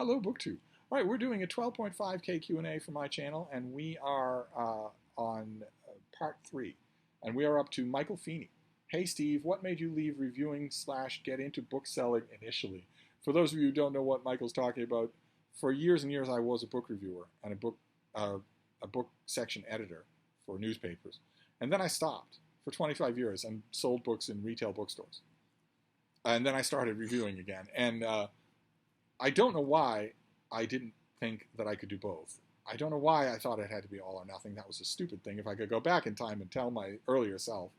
Hello, BookTube. All right, we're doing a 12.5K Q&A for my channel, and we are on part 3. And we are up to Michael Feeney. Hey, Steve, what made you leave reviewing / get into book selling initially? For those of you who don't know what Michael's talking about, for years and years I was a book reviewer and a book section editor for newspapers. And then I stopped for 25 years and sold books in retail bookstores. And then I started reviewing again. And I don't know why I didn't think that I could do both. I don't know why I thought it had to be all or nothing. That was a stupid thing. If I could go back in time and tell my earlier self,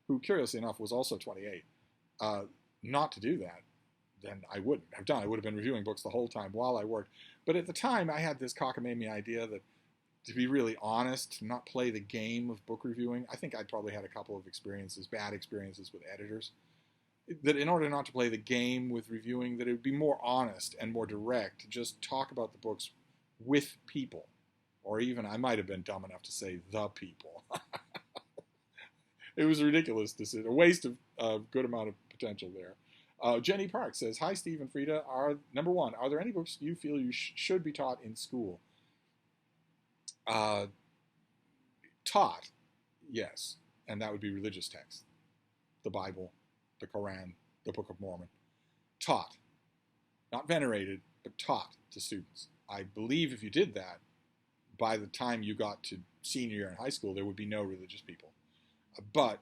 who curiously enough was also 28, not to do that, then I wouldn't have done. I would have been reviewing books the whole time while I worked. But at the time, I had this cockamamie idea that, to be really honest, to not play the game of book reviewing. I think I'd probably had a couple of experiences, bad experiences with editors, that in order not to play the game with reviewing, that it would be more honest and more direct to just talk about the books with people. Or even, I might have been dumb enough to say the people. It was a ridiculous decision, a waste of a good amount of potential there. Jenny Park says, hi, Steve and Frida. Number one, are there any books you feel you should be taught in school? Taught, yes. And that would be religious texts. The Bible, the Quran, the Book of Mormon. Taught. Not venerated, but taught to students. I believe if you did that, by the time you got to senior year in high school, there would be no religious people. But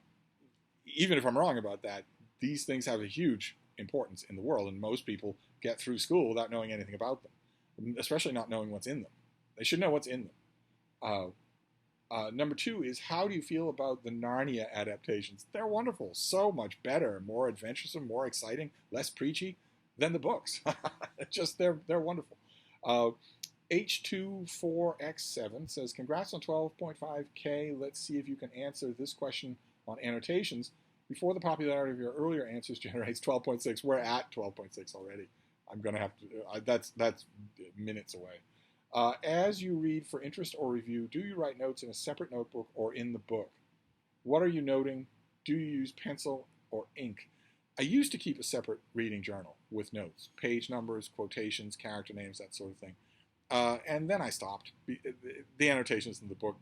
even if I'm wrong about that, these things have a huge importance in the world, and most people get through school without knowing anything about them, especially not knowing what's in them. They should know what's in them. Number two is, how do you feel about the Narnia adaptations? They're wonderful. So much better, more adventuresome, more exciting, less preachy than the books. Just, they're wonderful. H24X7 says, congrats on 12.5K. Let's see if you can answer this question on annotations before the popularity of your earlier answers generates 12.6. We're at 12.6 already. I'm going to have to, that's minutes away. As you read for interest or review, do you write notes in a separate notebook or in the book? What are you noting? Do you use pencil or ink? I used to keep a separate reading journal with notes, page numbers, quotations, character names, that sort of thing. And then I stopped. The annotations in the book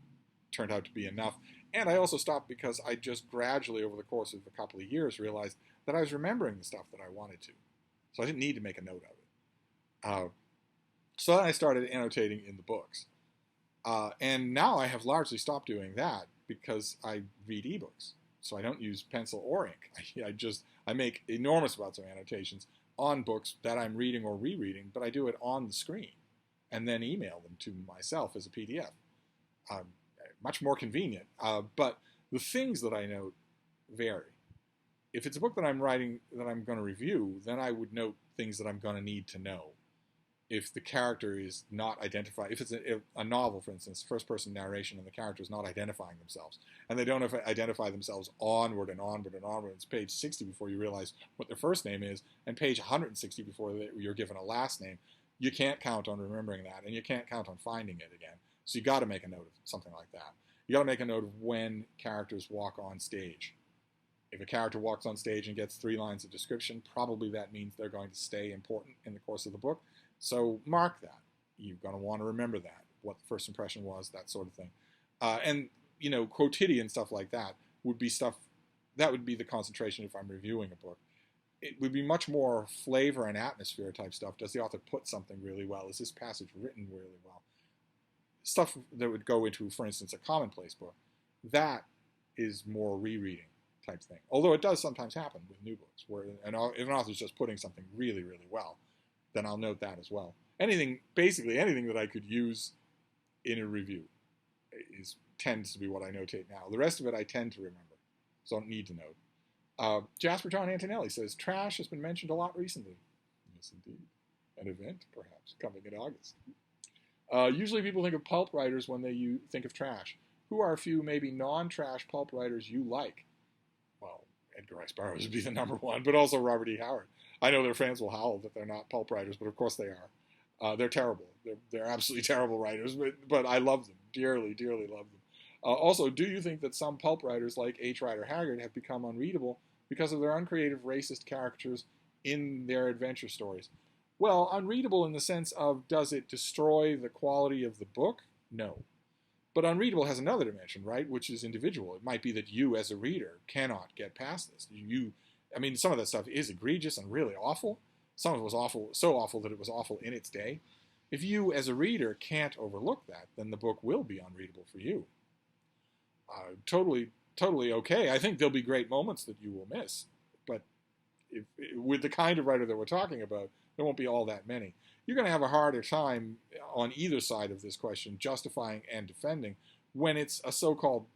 turned out to be enough. And I also stopped because I just gradually, over the course of a couple of years, realized that I was remembering the stuff that I wanted to. So I didn't need to make a note of it. So then I started annotating in the books. And now I have largely stopped doing that because I read ebooks. So I don't use pencil or ink. I make enormous amounts of annotations on books that I'm reading or rereading, but I do it on the screen and then email them to myself as a PDF. Much more convenient. But the things that I note vary. If it's a book that I'm writing that I'm going to review, then I would note things that I'm going to need to know. If the character is not identified, if it's a novel, for instance, first-person narration, and the character is not identifying themselves, and they don't identify themselves onward and onward and onward, it's page 60 before you realize what their first name is, and page 160 before you're given a last name, you can't count on remembering that, and you can't count on finding it again. So you got to make a note of something like that. You got to make a note of when characters walk on stage. If a character walks on stage and gets 3 lines of description, probably that means they're going to stay important in the course of the book. So mark that. You're going to want to remember that, what the first impression was, that sort of thing. And, quotidian stuff like that would be stuff, that would be the concentration if I'm reviewing a book. It would be much more flavor and atmosphere type stuff. Does the author put something really well? Is this passage written really well? Stuff that would go into, for instance, a commonplace book. That is more rereading type thing. Although it does sometimes happen with new books, where if an author's just putting something really, really well, then I'll note that as well. Basically anything that I could use in a review tends to be what I notate now. The rest of it I tend to remember, so I don't need to note. Jasper John Antonelli says, trash has been mentioned a lot recently. Yes, indeed. An event, perhaps, coming in August. Usually people think of pulp writers when they think of trash. Who are a few maybe non-trash pulp writers you like? Well, Edgar Rice Burroughs would be the number one, but also Robert E. Howard. I know their fans will howl that they're not pulp writers, but of course they are. They're terrible. They're absolutely terrible writers, but I love them. Dearly, dearly love them. Also, do you think that some pulp writers like H. Rider Haggard have become unreadable because of their uncreative racist caricatures in their adventure stories? Well, unreadable in the sense of, does it destroy the quality of the book? No. But unreadable has another dimension, right, which is individual. It might be that you, as a reader, cannot get past this. I mean, some of that stuff is egregious and really awful. Some of it was awful, so awful that it was awful in its day. If you, as a reader, can't overlook that, then the book will be unreadable for you. Totally okay. I think there'll be great moments that you will miss, but with the kind of writer that we're talking about, there won't be all that many. You're going to have a harder time on either side of this question justifying and defending when it's a so-called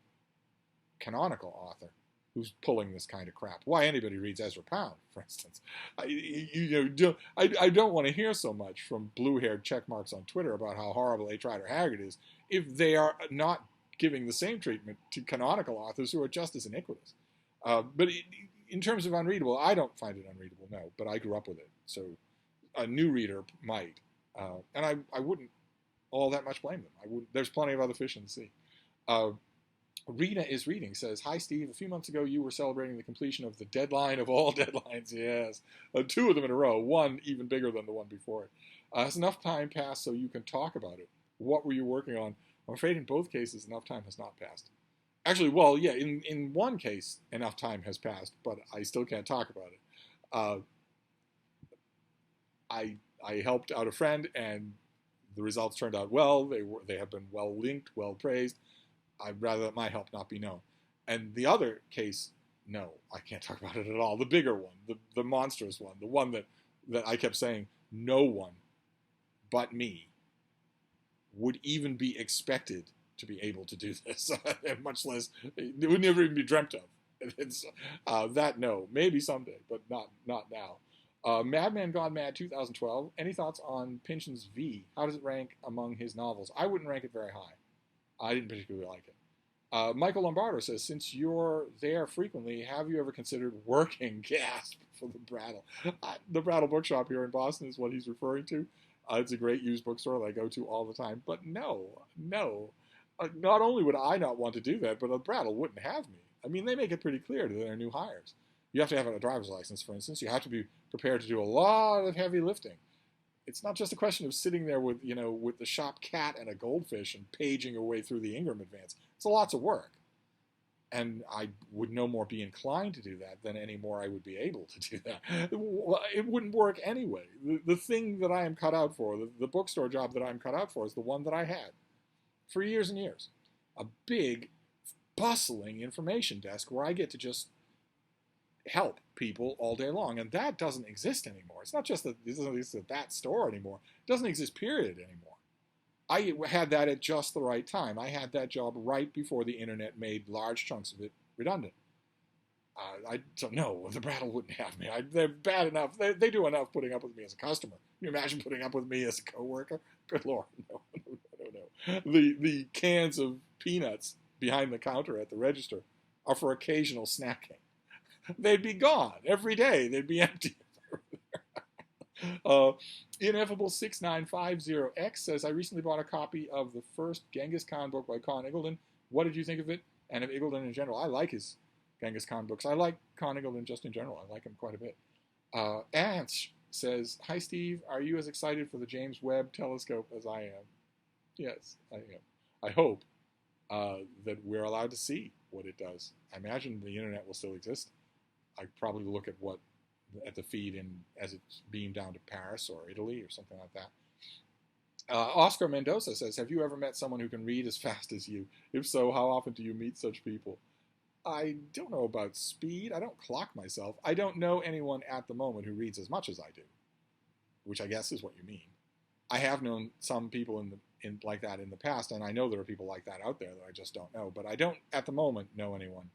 canonical author who's pulling this kind of crap. Why anybody reads Ezra Pound, for instance? I don't want to hear so much from blue-haired checkmarks on Twitter about how horrible H. Rider Haggard is if they are not giving the same treatment to canonical authors who are just as iniquitous. But in terms of unreadable, I don't find it unreadable, no, but I grew up with it. So a new reader might. And I wouldn't all that much blame them. There's plenty of other fish in the sea. Rita is reading says, "Hi, Steve. A few months ago, you were celebrating the completion of the deadline of all deadlines." Yes. 2 of them in a row. One even bigger than the one before it. Has enough time passed so you can talk about it? What were you working on? I'm afraid in both cases, enough time has not passed. Actually, well, yeah, in one case, enough time has passed, but I still can't talk about it. I helped out a friend, and the results turned out well. They have been well linked, well praised. I'd rather that my help not be known. And the other case, no, I can't talk about it at all. The bigger one, the monstrous one, the one that I kept saying, no one but me would even be expected to be able to do this, much less, it would never even be dreamt of. It's, that, no, maybe someday, but not now. Madman Gone Mad 2012, any thoughts on Pynchon's V? How does it rank among his novels? I wouldn't rank it very high. I didn't particularly like it. Michael Lombardo says, since you're there frequently, have you ever considered working? Gasp for the Brattle. The Brattle Bookshop here in Boston is what he's referring to. It's a great used bookstore that I go to all the time. But no. Not only would I not want to do that, but the Brattle wouldn't have me. I mean, they make it pretty clear to their new hires. You have to have a driver's license, for instance. You have to be prepared to do a lot of heavy lifting. It's not just a question of sitting there with the shop cat and a goldfish and paging your way through the Ingram Advance. It's lots of work. And I would no more be inclined to do that than any more I would be able to do that. It wouldn't work anyway. The thing that I am cut out for, the bookstore job that I'm cut out for, is the one that I had for years and years. A big, bustling information desk where I get to just help people all day long. And that doesn't exist anymore. It's not just that it doesn't exist at that store anymore. It doesn't exist, period, anymore. I had that at just the right time. I had that job right before the internet made large chunks of it redundant. So no, the Brattle wouldn't have me. They're bad enough. They do enough putting up with me as a customer. Can you imagine putting up with me as a coworker? Good Lord, no. The cans of peanuts behind the counter at the register are for occasional snacking. They'd be gone every day. They'd be empty. Ineffable 6950X says, I recently bought a copy of the first Genghis Khan book by Con Iggulden. What did you think of it? And of Iggulden in general? I like his Genghis Khan books. I like Con Iggulden just in general. I like him quite a bit. Ants says, hi Steve, are you as excited for the James Webb telescope as I am? Yes, I am. I hope that we're allowed to see what it does. I imagine the internet will still exist. I probably look at the feed as it's beamed down to Paris or Italy or something like that. Oscar Mendoza says, have you ever met someone who can read as fast as you? If so, how often do you meet such people? I don't know about speed. I don't clock myself. I don't know anyone at the moment who reads as much as I do, which I guess is what you mean. I have known some people like that in the past, and I know there are people like that out there that I just don't know. But I don't, at the moment, know anyone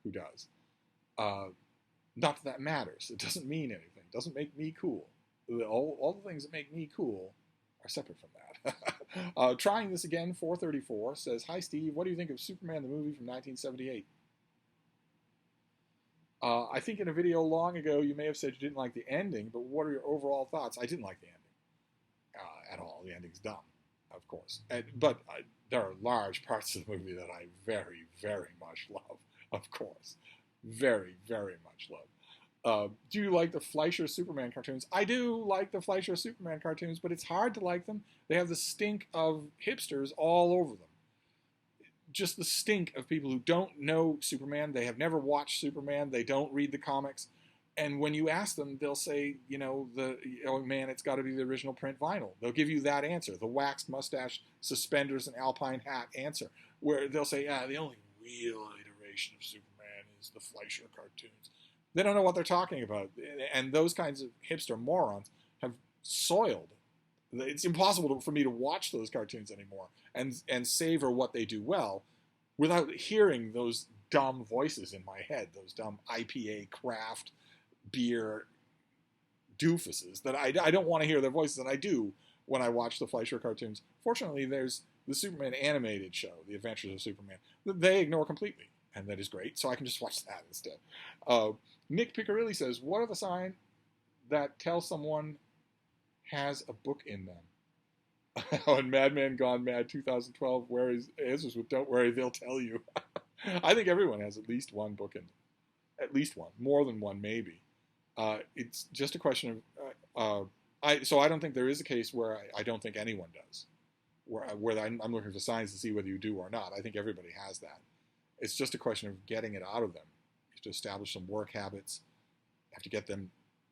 who does. Not that matters. It doesn't mean anything. It doesn't make me cool. All the things that make me cool are separate from that. Trying this again, 434 says, hi Steve, what do you think of Superman the movie from 1978? I think in a video long ago you may have said you didn't like the ending, but what are your overall thoughts? I didn't like the ending at all. The ending's dumb, of course. But there are large parts of the movie that I very, very much love, of course. Very, very much love. Do you like the Fleischer Superman cartoons? I do like the Fleischer Superman cartoons, but it's hard to like them. They have the stink of hipsters all over them. Just the stink of people who don't know Superman. They have never watched Superman. They don't read the comics. And when you ask them, they'll say, oh man, it's got to be the original print vinyl. They'll give you that answer, the waxed mustache, suspenders, and alpine hat answer, where they'll say, the only real iteration of Superman is the Fleischer cartoons. They don't know what they're talking about. And those kinds of hipster morons have soiled. It's impossible for me to watch those cartoons anymore and savor what they do well without hearing those dumb voices in my head, those dumb IPA craft beer doofuses that I don't want to hear their voices, and I do when I watch the Fleischer cartoons. Fortunately, there's the Superman animated show, The Adventures of Superman, that they ignore completely, and that is great, so I can just watch that instead. Nick Piccarilli says, what are the signs that tell someone has a book in them? On Mad Men Gone Mad 2012, where his answers with "Don't worry, they'll tell you." I think everyone has at least one book in them. At least one. More than one, maybe. It's just a question of... So I don't think there is a case where I don't think anyone does. Where I'm looking for signs to see whether you do or not. I think everybody has that. It's just a question of getting it out of them. You have to establish some work habits. You have to get them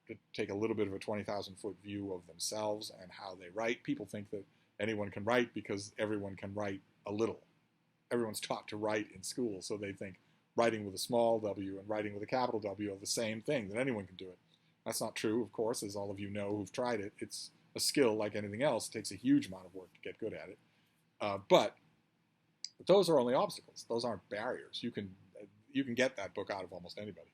to take a little bit of a 20,000-foot view of themselves and how they write. People think that anyone can write because everyone can write a little. Everyone's taught to write in school, so they think writing with a small w and writing with a capital W are the same thing, that anyone can do it. That's not true, of course, as all of you know who've tried it. It's a skill like anything else. It takes a huge amount of work to get good at it. But those are only obstacles. Those aren't barriers. You can get that book out of almost anybody.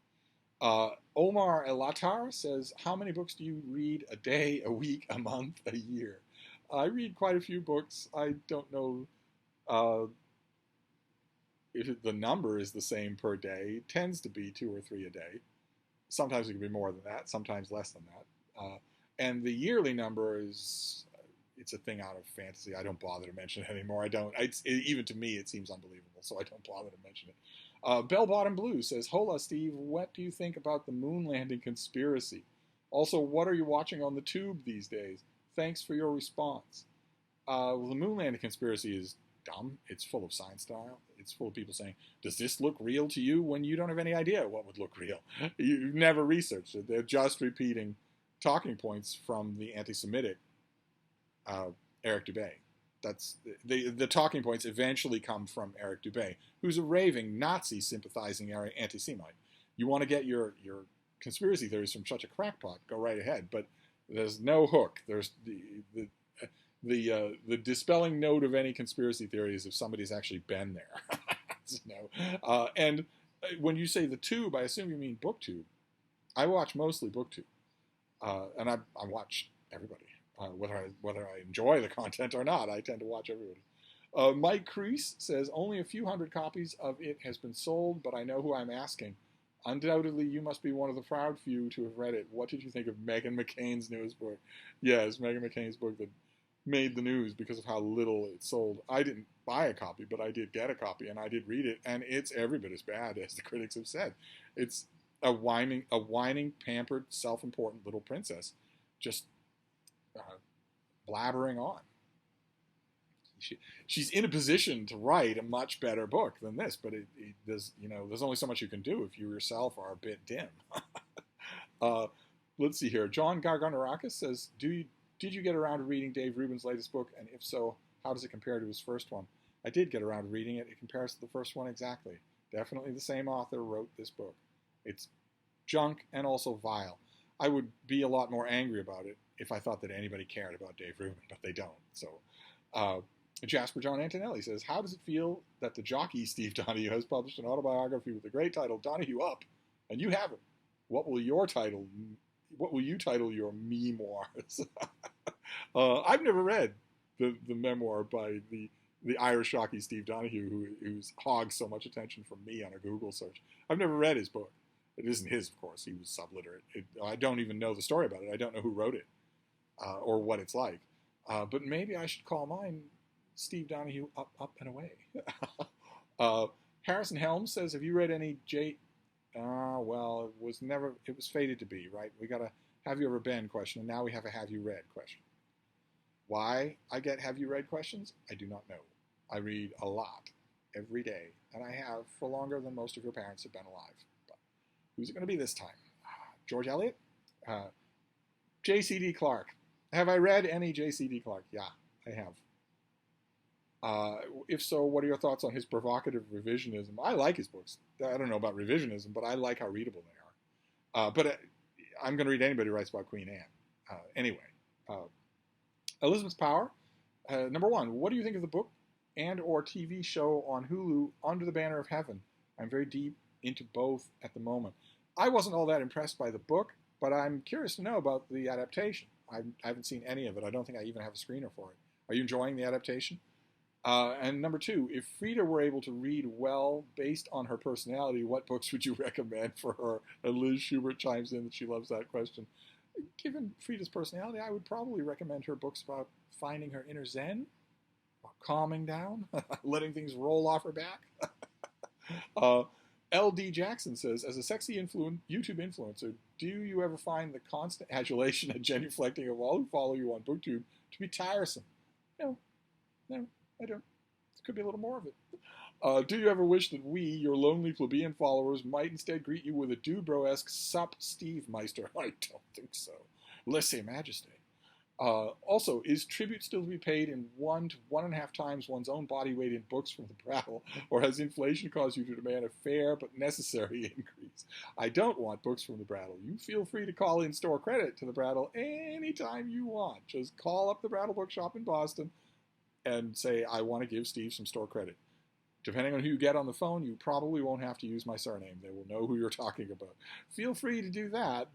Omar Elatar says, how many books do you read a day, a week, a month, a year? I read quite a few books. I don't know if the number is the same per day. It tends to be 2 or 3 a day. Sometimes it can be more than that, sometimes less than that. And the yearly number it's a thing out of fantasy. I don't bother to mention it anymore. Even to me, it seems unbelievable, so I don't bother to mention it. Bell Bottom Blue says, hola, Steve. What do you think about the moon landing conspiracy? Also, what are you watching on the tube these days? Thanks for your response. Well, the moon landing conspiracy is dumb. It's full of science style. It's full of people saying, does this look real to you, when you don't have any idea what would look real? You've never researched it. They're just repeating talking points from the anti-Semitic Eric Dubay. That's the talking points eventually come from Eric Dubay, who's a raving Nazi-sympathizing anti-Semite. You want to get your conspiracy theories from such a crackpot, go right ahead. But there's no hook. There's the dispelling note of any conspiracy theory is if somebody's actually been there. And when you say the tube, I assume you mean BookTube. I watch mostly BookTube, and I watch everybody. Whether I enjoy the content or not, I tend to watch everybody. Mike Crease says, only a few hundred copies of it has been sold, but I know who I'm asking. Undoubtedly, you must be one of the proud few to have read it. What did you think of Meghan McCain's newest book? Yes, Meghan McCain's book that made the news because of how little it sold. I didn't buy a copy, but I did get a copy, and I did read it, and it's every bit as bad as the critics have said. It's a whining, pampered, self-important little princess, just blabbering on. She's in a position to write a much better book than this, but there's only so much you can do if you yourself are a bit dim. Let's see here. John Garganarakis says, did you get around to reading Dave Rubin's latest book, and if so, how does it compare to his first one? I did get around to reading it. It compares to the first one exactly. Definitely the same author wrote this book. It's junk and also vile. I would be a lot more angry about it if I thought that anybody cared about Dave Rubin, but they don't. So, Jasper John Antonelli says, how does it feel that the jockey Steve Donoghue has published an autobiography with the great title Donoghue Up, and you haven't? What will you title your memoirs? I've never read the memoir by the Irish jockey Steve Donoghue, who's hogged so much attention from me on a Google search. I've never read his book. It isn't his, of course. He was subliterate. I don't even know the story about it. I don't know who wrote it or what it's like. But maybe I should call mine Steve Donoghue Up, Up, and Away. Harrison Helms says, have you read any Well, it was fated to be, right? We got a have you ever been question, and now we have a have you read question. Why I get have you read questions, I do not know. I read a lot every day, and I have for longer than most of your parents have been alive. But who's it going to be this time? George Eliot? J.C.D. Clark. Have I read any J.C.D. Clark? Yeah, I have. If so, what are your thoughts on his provocative revisionism? I like his books. I don't know about revisionism, but I like how readable they are. But I'm going to read anybody who writes about Queen Anne. Anyway, Elizabeth's Power. Number one, what do you think of the book and or TV show on Hulu, Under the Banner of Heaven? I'm very deep into both at the moment. I wasn't all that impressed by the book, but I'm curious to know about the adaptation. I haven't seen any of it. I don't think I even have a screener for it. Are you enjoying the adaptation? And number two, if Frida were able to read well based on her personality, what books would you recommend for her? And Liz Schubert chimes in that she loves that question. Given Frida's personality, I would probably recommend her books about finding her inner zen, calming down, letting things roll off her back. L.D. Jackson says, as a sexy YouTube influencer, do you ever find the constant adulation and genuflecting of all who follow you on BookTube to be tiresome? No, I don't. There could be a little more of it. Do you ever wish that we, your lonely plebeian followers, might instead greet you with a Dubrow-esque sup Steve Meister? I don't think so. Laissez majesté. Also, is tribute still to be paid in 1 to 1.5 times one's own body weight in books from the Brattle, or has inflation caused you to demand a fair but necessary increase? I don't want books from the Brattle. You feel free to call in store credit to the Brattle anytime you want. Just call up the Brattle Bookshop in Boston and say, I want to give Steve some store credit. Depending on who you get on the phone, you probably won't have to use my surname. They will know who you're talking about. Feel free to do that.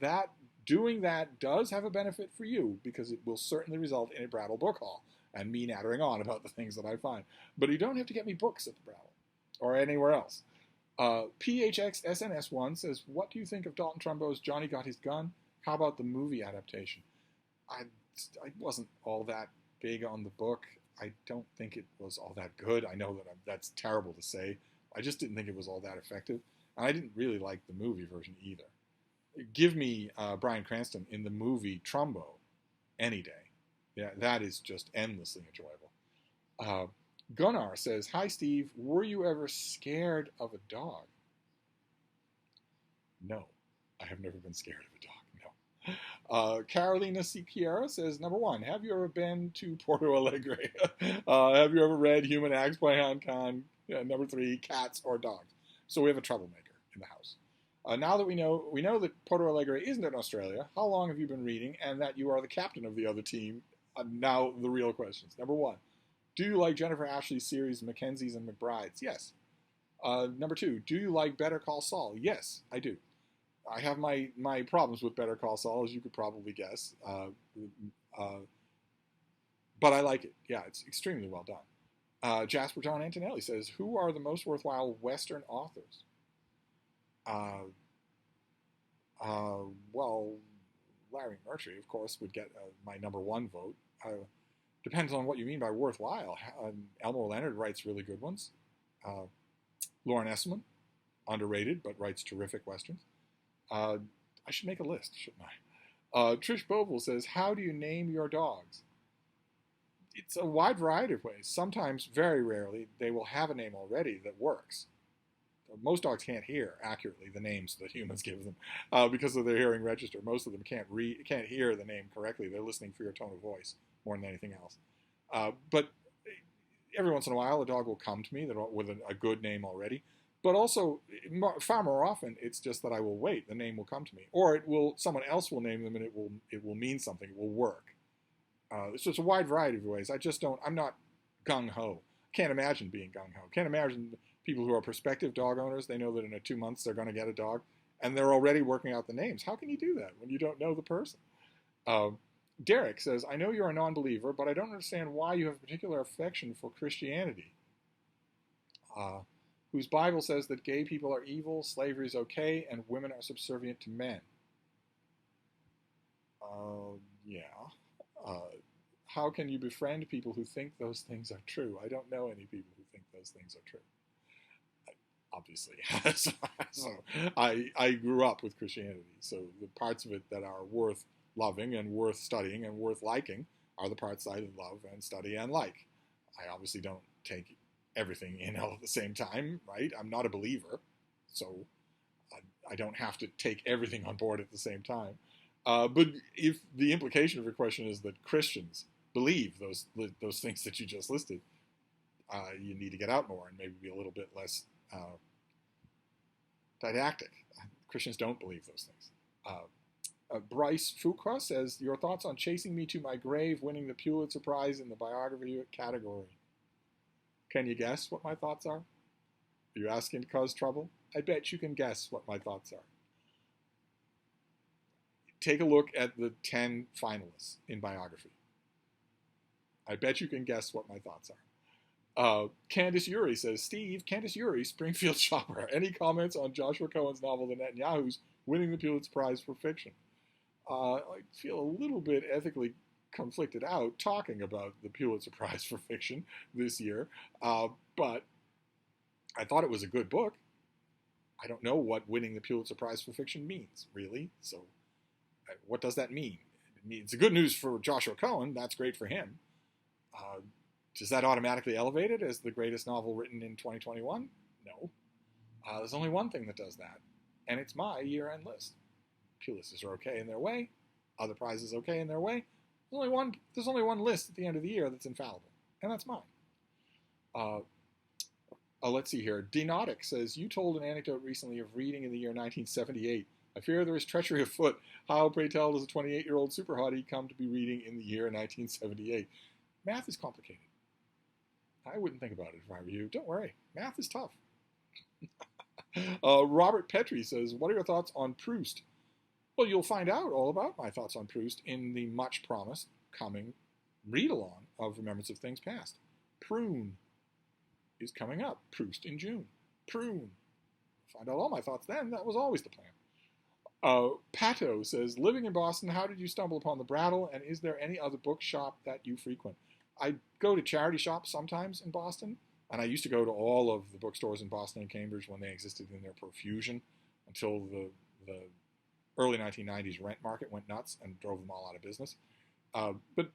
Doing that does have a benefit for you because it will certainly result in a Brattle book haul and me nattering on about the things that I find. But you don't have to get me books at the Brattle or anywhere else. PHXSNS1 says, what do you think of Dalton Trumbo's Johnny Got His Gun? How about the movie adaptation? I wasn't all that big on the book. I don't think it was all that good. I know that that's terrible to say. I just didn't think it was all that effective. And I didn't really like the movie version either. Give me Bryan Cranston in the movie Trumbo any day. Yeah, that is just endlessly enjoyable. Gunnar says, hi, Steve. Were you ever scared of a dog? No, I have never been scared of a dog. Carolina Siquiera says, number one, have you ever been to Porto Alegre? Have you ever read Human Acts by Han Khan? Number three, cats or dogs? So we have a troublemaker in the house. Now that we know that Porto Alegre isn't in Australia, how long have you been reading and that you are the captain of the other team? Now the real questions. Number one, do you like Jennifer Ashley's series Mackenzies and McBrides? Yes. Number two, do you like Better Call Saul? Yes, I do. I have my problems with Better Call Saul, as you could probably guess. But I like it. Yeah, it's extremely well done. Jasper John Antonelli says, who are the most worthwhile Western authors? Well, Larry Murtry, of course, would get my number one vote. Depends on what you mean by worthwhile. Elmore Leonard writes really good ones. Lauren Esselman, underrated, but writes terrific Westerns. I should make a list, shouldn't I? Trish Bovell says, how do you name your dogs? It's a wide variety of ways. Sometimes, very rarely, they will have a name already that works. Most dogs can't hear accurately the names that humans give them because of their hearing register. Most of them can't hear the name correctly. They're listening for your tone of voice more than anything else. But every once in a while, a dog will come to me with a good name already. But also, far more often, it's just that I will wait. The name will come to me, or someone else will name them, and it will mean something. It will work. So it's a wide variety of ways. I'm not gung ho. Can't imagine being gung ho. Can't imagine people who are prospective dog owners. They know that in 2 months they're going to get a dog, and they're already working out the names. How can you do that when you don't know the person? Derek says, I know you're a non-believer, but I don't understand why you have a particular affection for Christianity. Whose Bible says that gay people are evil, slavery is okay, and women are subservient to men. Yeah. How can you befriend people who think those things are true? I don't know any people who think those things are true. obviously. So I grew up with Christianity. So the parts of it that are worth loving and worth studying and worth liking are the parts I love and study and like. I obviously don't take everything in all at the same time, right? I'm not a believer, so I don't have to take everything on board at the same time. But if the implication of your question is that Christians believe those things that you just listed, you need to get out more and maybe be a little bit less didactic. Christians don't believe those things. Bryce Fuqua says, your thoughts on Chasing Me to My Grave winning the Pulitzer Prize in the biography category. Can you guess what my thoughts are? Are you asking to cause trouble? I bet you can guess what my thoughts are. Take a look at the 10 finalists in biography. I bet you can guess what my thoughts are. Candace Uri says, Steve, Candace Uri, Springfield shopper. Any comments on Joshua Cohen's novel, The Netanyahu's, winning the Pulitzer Prize for fiction? I feel a little bit ethically conflicted out talking about the Pulitzer Prize for fiction this year, but I thought it was a good book. I don't know what winning the Pulitzer Prize for fiction means, really. So what does that mean? It's good news for Joshua Cohen. That's great for him. Does that automatically elevate it as the greatest novel written in 2021? No. There's only one thing that does that, and it's my year-end list. Pulitzers are okay in their way. Other prizes okay in their way. There's only one list at the end of the year that's infallible, and that's mine. Let's see here. Denotic says, you told an anecdote recently of reading in the year 1978. I fear there is treachery afoot. How, pray tell, does a 28-year-old super hottie come to be reading in the year 1978? Math is complicated. I wouldn't think about it if I were you. Don't worry. Math is tough. Robert Petrie says, what are your thoughts on Proust? Well, you'll find out all about my thoughts on Proust in the much-promised coming read-along of Remembrance of Things Past. Prune is coming up. Proust in June. Prune. Find out all my thoughts then. That was always the plan. Pato says, living in Boston, how did you stumble upon the Brattle, and is there any other bookshop that you frequent? I go to charity shops sometimes in Boston, and I used to go to all of the bookstores in Boston and Cambridge when they existed in their profusion until the early 1990s rent market went nuts and drove them all out of business. But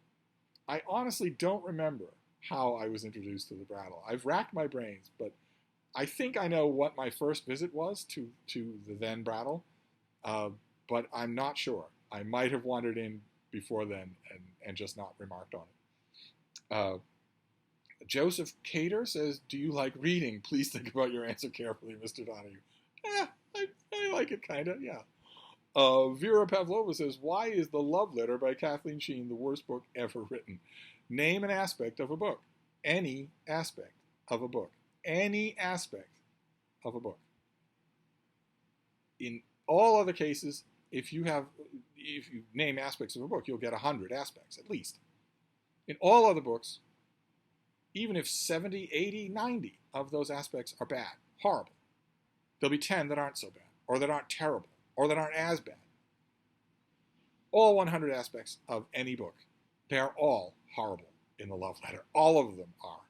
I honestly don't remember how I was introduced to the Brattle. I've racked my brains, but I think I know what my first visit was to the then Brattle, but I'm not sure. I might have wandered in before then and just not remarked on it. Joseph Cater says, do you like reading? Please think about your answer carefully, Mr. Donoghue. I like it, kind of, yeah. Vera Pavlova says, why is The Love Letter by Kathleen Sheen the worst book ever written? Name an aspect of a book. Any aspect of a book. Any aspect of a book. In all other cases, if you name aspects of a book, you'll get 100 aspects, at least. In all other books, even if 70, 80, 90 of those aspects are bad, horrible, there'll be 10 that aren't so bad, or that aren't terrible, or that aren't as bad. All 100 aspects of any book, they're all horrible in The Love Letter. All of them are.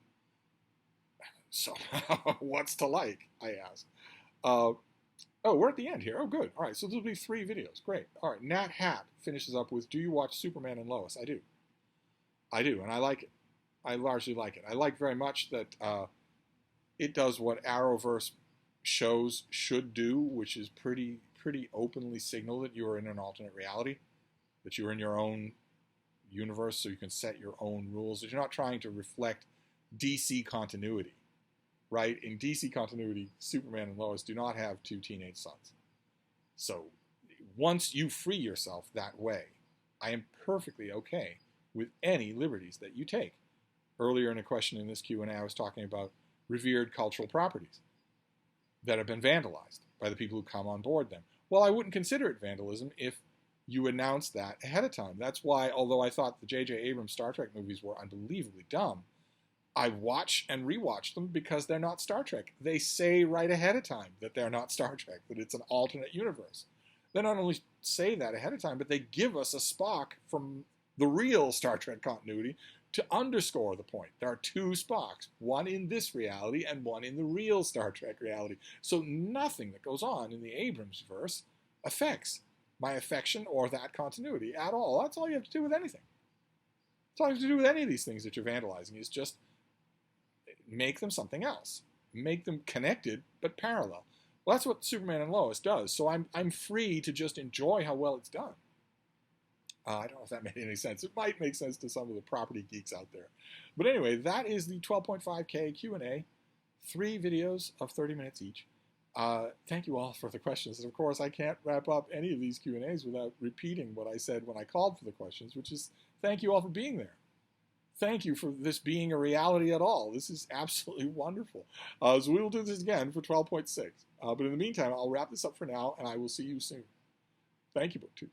So, what's to like, I ask. Oh, we're at the end here. Oh, good. All right, so there'll be 3 videos. Great. All right, Nat Hat finishes up with, do you watch Superman and Lois? I do. I do, and I like it. I largely like it. I like very much that it does what Arrowverse shows should do, which is pretty openly signal that you are in an alternate reality, that you're in your own universe, so you can set your own rules, that you're not trying to reflect DC continuity, right? In DC continuity, Superman and Lois do not have 2 teenage sons. So once you free yourself that way, I am perfectly okay with any liberties that you take. Earlier in a question in this Q&A, I was talking about revered cultural properties that have been vandalized by the people who come on board them. Well, I wouldn't consider it vandalism if you announced that ahead of time. That's why, although I thought the J.J. Abrams Star Trek movies were unbelievably dumb, I watch and rewatch them because they're not Star Trek. They say right ahead of time that they're not Star Trek, that it's an alternate universe. They not only say that ahead of time, but they give us a Spock from the real Star Trek continuity To underscore the point, there are two Spocks, one in this reality and one in the real Star Trek reality. So nothing that goes on in the Abrams verse affects my affection or that continuity at all. That's all you have to do with anything. That's all you have to do with any of these things that you're vandalizing is just make them something else. Make them connected but parallel. Well, that's what Superman and Lois does. So I'm free to just enjoy how well it's done. I don't know if that made any sense. It might make sense to some of the property geeks out there. But anyway, that is the 12.5K Q&A. 3 videos of 30 minutes each. Thank you all for the questions. And of course, I can't wrap up any of these Q&As without repeating what I said when I called for the questions, which is thank you all for being there. Thank you for this being a reality at all. This is absolutely wonderful. So we will do this again for 12.6. But in the meantime, I'll wrap this up for now, and I will see you soon. Thank you, BookTube.